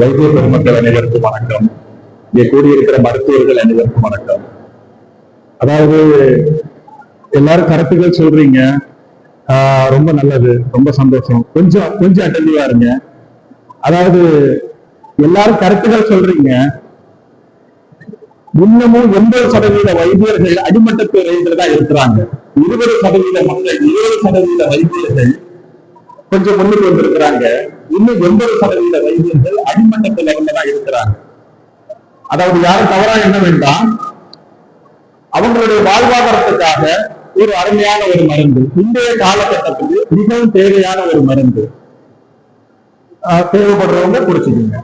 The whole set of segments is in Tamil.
வைத்திய பெருமக்கள் அனைவருக்கும் வணக்கம். இங்கே கூடியிருக்கிற மருத்துவர்கள் அனைவருக்கும் வணக்கம். அதாவது எல்லாரும் கருத்துக்கள் சொல்றீங்க, ரொம்ப நல்லது, ரொம்ப சந்தோஷம். கொஞ்சம் அட்டென்டிவா இருங்க. அதாவது எல்லாரும் கருத்துக்கள் சொல்றீங்க, இன்னமும் 80% வைத்தியர்கள் அடிமட்ட துறையில தான் இருக்கிறாங்க. 20% மக்கள், 20% வைத்தியர்கள் கொஞ்சம் முன்னுக்கு வந்திருக்கிறாங்க. இன்னும் 80% வைத்தியர்கள் அடிமட்டத்தில் லெவல்ல இருக்கிறாங்க. அதாவது யாரும் தவறா என்ன வேண்டாம், அவங்களுடைய வாழ்வாதாரத்துக்காக ஒரு அருமையான ஒரு மருந்து, இன்றைய காலகட்டத்துக்கு மிகவும் தேவையான ஒரு மருந்து, தேவைப்படுறவங்க குடிச்சுக்கீங்க.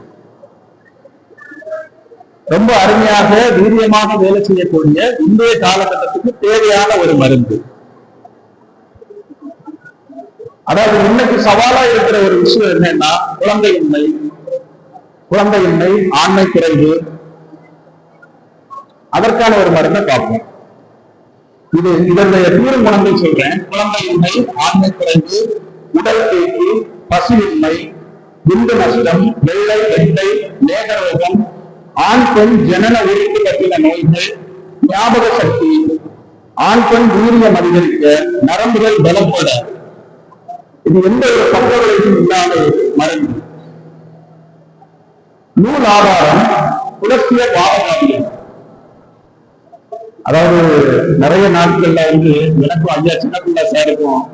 ரொம்ப அருமையாக வீரியமாக வேலை செய்யக்கூடிய இன்றைய காலகட்டத்துக்கு தேவையான ஒரு மருந்து. அதாவது இன்னைக்கு சவாலா இருக்கிற ஒரு விஷயம் என்னன்னா குழந்தையின்மை, ஆண்மை குறைவு. அதற்கான ஒரு மருந்தை பார்ப்போம். இதனுடைய தீரும் குணங்கள் சொல்றேன். குழந்தையின்மை, ஆண்மை குறைவு, உடல் தேக்கி, பசியின்மை, விந்து நஷ்டம், வெள்ளை வெட்டை, நேகரோகம், ஆண் பெண் ஜனன உறுப்பு பற்றின நோய்கள், ஞாபக சக்தி, ஆண் பெண் வீரியம் அதிகரிக்க, நரம்புகள் பலப்பட, இது எந்த ஒரு பக்க விளைவும் இல்லாத மருந்து. நூல் ஆதாரம் புலஸ்திய பாவகாரியம். அதாவது நிறைய நாட்கள்ல எனக்கும் ஐயா சின்ன பிள்ளை சாருக்கும்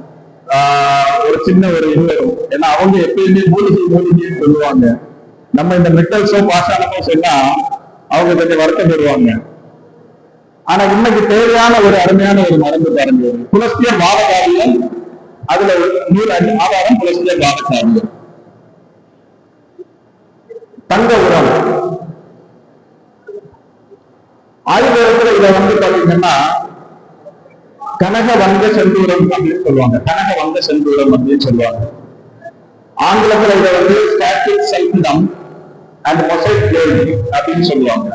ஒரு சின்ன ஒரு இது வரும். ஏன்னா அவங்க எப்பயுமே மூலிகைன்னு சொல்லுவாங்க. நம்ம இந்த மெட்டல்ஸோ பாஷானமோ சொன்னா அவங்க கொஞ்சம் வருத்தம் பெறுவாங்க. ஆனா இன்னைக்கு தேவையான ஒரு அருமையான ஒரு மருந்து பாருங்க, புலஸ்திய பாவகாரியம். அதுல நூல் ஆதாரம் புலஸ்திய பாவகாரியம். தங்க உரம் ஆயுர்வேதத்துல இதை பாத்தீங்கன்னா கனக வங்க செந்தூரம் அப்படின்னு சொல்லுவாங்க. கனக வங்க செந்தூரம் அப்படின்னு சொல்லுவாங்க. ஆங்கிலத்துல இதை ஸ்டாட்டிக் சல்பிடம் அண்ட் மொசைக் பிளேட் அப்படின்னு சொல்லுவாங்க.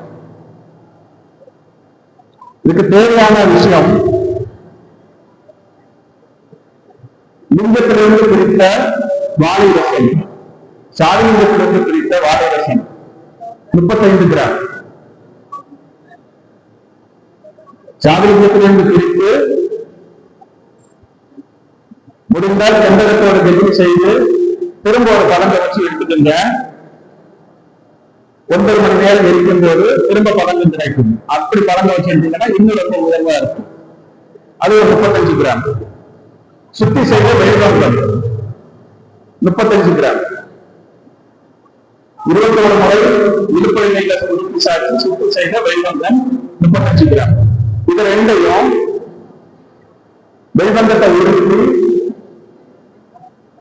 இதுக்கு தேவையான விஷயம், லிங்கத்திலிருந்து பிரித்த வாழை ரசம், சாதிலிங்கத்திலிருந்து பிரித்த வாழை ரசம் 35 கிராம். சாதிலிங்கத்திலிருந்து பிரித்து முடிந்தால் செந்தகத்தோட கெட்டி செய்து திரும்ப ஒரு பதங்க வச்சு எடுத்துக்கங்க. 9 மணி நேரம் இருக்கும் போது திரும்ப பதங்கம் கிடைக்கும். அப்படி பதங்க வச்சு எடுத்தீங்கன்னா இன்னும் ரொம்ப உயர்வா இருக்கும். அது ஒரு 35 கிராம். சுத்தி செய்த வெள்ளிவங்கம் 35 கிராம். 21 முறை இடுப்பெண்ணெயில சுத்தி செய்த வெள்ளிவங்கம் 35 கிராம். இது ரெண்டையும் வெள்ளிவங்கத்தை உருட்டி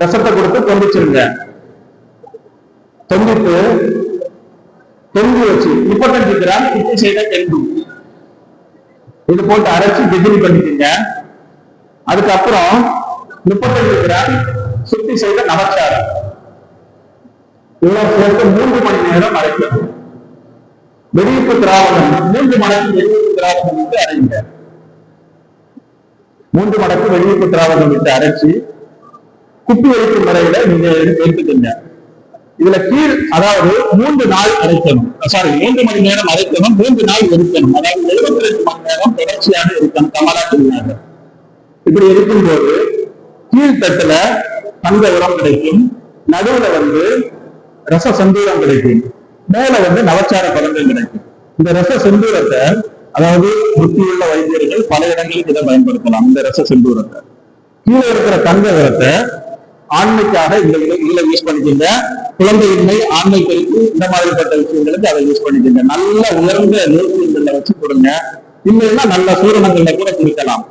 ரசத்தை கொடுத்து தொண்டிச்சிருங்க. தொண்டிட்டு தெம்பு வச்சு 35 கிராம் சுத்தி செய்த தெம்பு இது போட்டு அரைச்சு டிகிரி பண்ணிக்கங்க. அதுக்கப்புறம் 35 கிராம் சுத்தி செய்த நவச்சாரம் இவ்வளவு சேர்த்து 3 மணி நேரம் அரைக்கணும். வெடிப்பு திராவகம் 3 மடங்கு வெடிப்பு திராவகம் விட்டு அரைங்க. 3 மடங்கு வெடிப்பு திராவகம் விட்டு அரைச்சு குப்பி வைக்கும் முறையில நீங்க எடுத்துக்கங்க. இதுல கீழ் அதாவது 3 நாள் அரைக்கணும். 3 மணி நேரம் அரைக்கணும், 3 நாள் இருக்கணும். அதாவது 72 மணி நேரம் தொடர்ச்சியாக இருக்கணும். கமலாட்டினாங்க. இப்படி இருக்கும்போது கீழ்த்தட்டுல தங்க உரம் கிடைக்கும், நடுவுல ரச செந்தூரம் கிடைக்கும், மேல நவச்சார பதங்கள் கிடைக்கும். இந்த ரச செந்தூரத்தை அதாவது புத்தியுள்ள வைத்தியர்கள் பல இடங்களுக்கு இதை பயன்படுத்தலாம். இந்த ரச செந்தூரத்தை கீழே இருக்கிற தங்க உரத்தை ஆண்மைக்காக இதுல யூஸ் பண்ணிக்கங்க. குழந்தையின்மை, ஆண்மை பெருக்கு, இந்த மாதிரிப்பட்ட விஷயங்களுக்கு அதை யூஸ் பண்ணிக்கங்க. நல்ல உயர்ந்த நிறுவனங்கள்ல வச்சு கொடுங்க. இல்லைன்னா நல்ல சூரணங்கள்ல கூட கொடுக்கலாம்.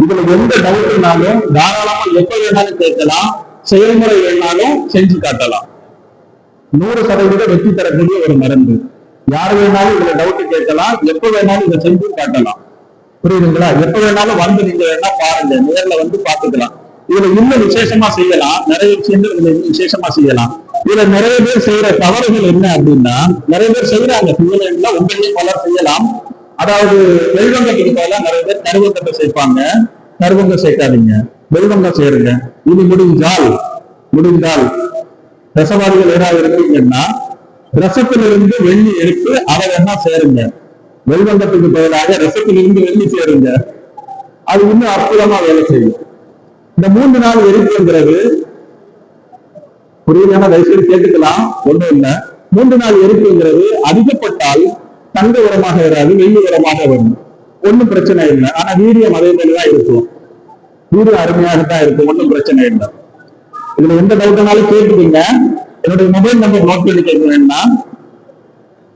இதுல எந்த டவுட்னாலும் தாராளமா எப்ப வேணாலும் கேட்கலாம், செயல்முறை வேணாலும் செஞ்சு காட்டலாம். 100% வெற்றி தரக்கூடிய ஒரு மருந்து. யார் வேணாலும் இதுல டவுட் கேட்கலாம், எப்ப வேணாலும் இதை செஞ்சு காட்டலாம். புரியுதுங்களா? எப்ப வேணாலும் நீங்க வேணா பாருங்க, நேர்ல பாத்துக்கலாம். இதுல இன்னும் விசேஷமா செய்யலாம், நிறைய விஷயங்கள் இதுல இன்னும் விசேஷமா செய்யலாம். இதுல நிறைய பேர் செய்யற தவறுகள் என்ன அப்படின்னா, நிறைய பேர் செய்யறாங்க, உங்களையும் பலர் செய்யலாம். அதாவது வெள்வங்கத்துக்கு போல நிறைய பேர் கருவங்கத்தை சேர்ப்பாங்க. கருவங்கம் சேர்க்காதீங்க, வெள்வங்கம் சேருங்க. இது முடிஞ்சால் முடிந்தால் ரசவாதிகள் ஏதாவது இருக்கீங்கன்னா ரசத்திலிருந்து வெள்ளி எடுத்து அதை வேணா சேருங்க. வெல்வந்தத்துக்கு பதிலாக ரசத்திலிருந்து வெள்ளி சேருங்க. அது இன்னும் அற்புதமா வேலை செய்யும். இந்த 3 நாள் எரிப்புங்கிறது புரியலன்னா தயவுசெய்து கேட்டுக்கலாம், ஒண்ணும் இல்லை. 3 நாள் எரிப்புங்கிறது அதிகப்பட்டால் தங்க உரமாக வராது, வெள்ளி உரமாக வரும். ஒன்னும் பிரச்சனை இல்லை. ஆனா வீரியம் அதே மாதிரிதான் இருக்கும். வீரியம் அருமையாகத்தான் இருக்கும், ஒன்னும் பிரச்சனை இல்லை. இதுல எந்த டவுட்னாலும் கேட்டுக்கீங்க. என்னுடைய மொபைல் நம்பர் நோட் பண்ணி கேட்கணும்னா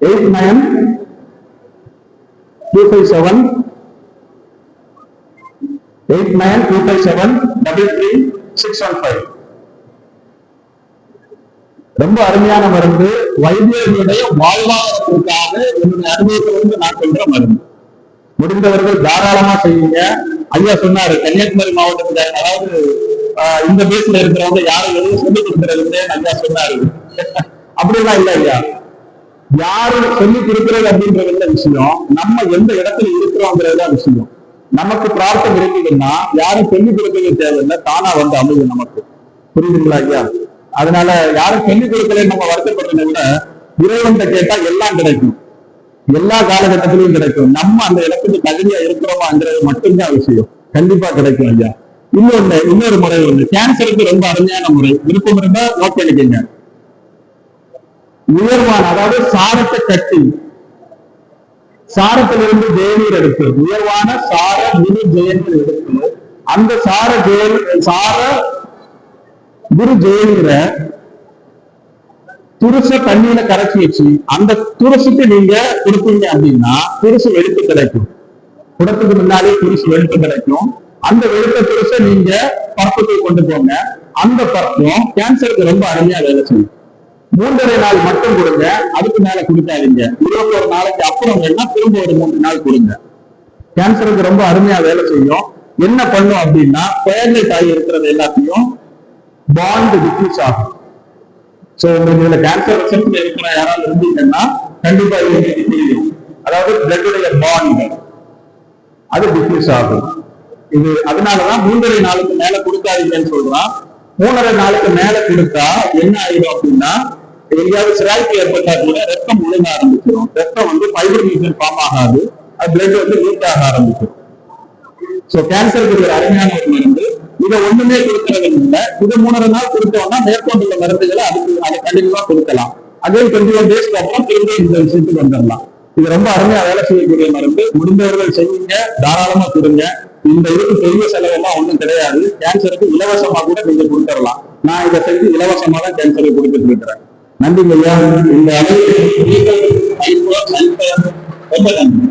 8925733615. ரொம்ப அருமையான மருந்து. வைத்தியர்களுடைய வாழ்வாதாரத்திற்காக என்னுடைய அனுபவத்திலிருந்து நான் சொல்ற மருந்து. முடிந்தவர்கள் தாராளமா செய்யுங்க. ஐயா சொன்னாரு, கன்னியாகுமரி மாவட்டத்துல, அதாவது இந்த பேஸ்ல இருக்கிறவங்க யாரும் எதுவும் சொல்லிக் கொடுக்கறது ஐயா சொன்னாரு. அப்படிலாம் இல்ல ஐயா. யாரும் சொல்லிக் கொடுக்கிறது அப்படின்றது விஷயம், நம்ம எந்த இடத்துல இருக்கிறோங்கிறதா விஷயம். நமக்கு பிரார்த்தம் இருக்குதுன்னா யாரும் சொல்லிக் கொடுக்கறது தேவையில்லை, தானா வந்து அமையும் நமக்கு. புரியுதுங்களா ஐயா? அதனால யாரும் சொல்லிக் கொடுக்கல நம்ம வருத்தப்படுறதை விட இறைவன் கேட்டா எல்லாம் கிடைக்கும், எல்லா காலகட்டத்திலும் கிடைக்கும். நம்ம அந்த இடத்துக்கு தகுதியா இருக்கிறோமாங்கிறது மட்டும்தான் விஷயம். கண்டிப்பா கிடைக்கும் ஐயா. இன்னொரு முறை ஒண்ணு, கேன்சருக்கு ரொம்ப அருமையான முறை. விருப்பம் இருந்தா நோட் பண்ணிக்கங்க. உயர்வான, அதாவது சாரத்தை கட்டி சாரத்திலிருந்து தேநீர் எடுத்து, உயர்வான சார குரு ஜெயநீர் எடுத்து, அந்த சார குரு ஜெயநீரை துருச தண்ணியில கரைச்சி வச்சு அந்த துருசுக்கு நீங்க கொடுப்பீங்க அப்படின்னா துருசு வெளுத்து கிடைக்கும். குடத்துக்கு முன்னாலே துருசு வெளுத்து கிடைக்கும். அந்த வெளுத்த துருசை நீங்க பற்புக்கு கொண்டு போங்க. அந்த பற்பம் கேன்சருக்கு ரொம்ப அருமையா வேலை செய்யும். 3.5 நாள் மட்டும் கொடுங்க, அதுக்கு மேல கொடுக்காதீங்க. 21 நாளைக்கு அப்புறம் வேணா திரும்ப ஒரு 3 நாள் கொடுங்க. கேன்சருக்கு ரொம்ப அருமையா வேலை செய்யும். என்ன பண்ணும் அப்படின்னா கோயலேட் ஆகி இருக்கிறது எல்லாத்தையும் பாண்ட் டிக்ரீஸ் ஆகும். சோ உங்களுக்கு இதுல கேன்சர் ரிசல்ட் இருக்கிற யாராவது இருந்தீங்கன்னா கண்டிப்பா தெரியும். அதாவது பிளட்டுடைய பாண்ட் அது டிக்ரீஸ் ஆகும். இது அதனாலதான் 3.5 நாளுக்கு மேல கொடுக்காதீங்கன்னு சொல்றான். 3.5 நாளுக்கு மேல கொடுத்தா என்ன ஆயிடும் அப்படின்னா, எங்கேயாவது சிராய்க்கு ஏற்பட்டா கூட ரத்தம் ஒழுங்க ஆரம்பிச்சிடும். ரத்தம் வந்து ஃபைபர் மீட்டர் ஃபார்ம் ஆகாது, அது பிளட் வந்து லீக் ஆக ஆரம்பிச்சிடும். சோ கேன்சருக்கு ஒரு அருமையான ஒரு மருந்து. இதை ஒண்ணுமே கொடுக்கறது இல்லை. இது 3.5 நாள் கொடுத்தோம்னா மேற்கொண்டுள்ள மருந்துகளை அதை கண்டிப்பா கொடுக்கலாம். அதே 21 டேஸ்க்கு அப்புறம் திரும்ப இந்த விஷயத்துக்கு வந்துடலாம். இது ரொம்ப அருமையா வேலை செய்யக்கூடிய மருந்து. முடிந்தவர்கள் செய்யுங்க, தாராளமா கொடுங்க. இந்த இதுக்கு பெரிய செலவெல்லாம் ஒண்ணும் கிடையாது. கேன்சருக்கு இலவசமா கூட நீங்க கொடுத்துடலாம். நான் இதை செஞ்சு இலவசமா தான் கேன்சருக்கு கொடுத்துட்டு இருக்கிறேன். நன்றி ஐயா. இந்த அளவுக்கு ரொம்ப நன்றி.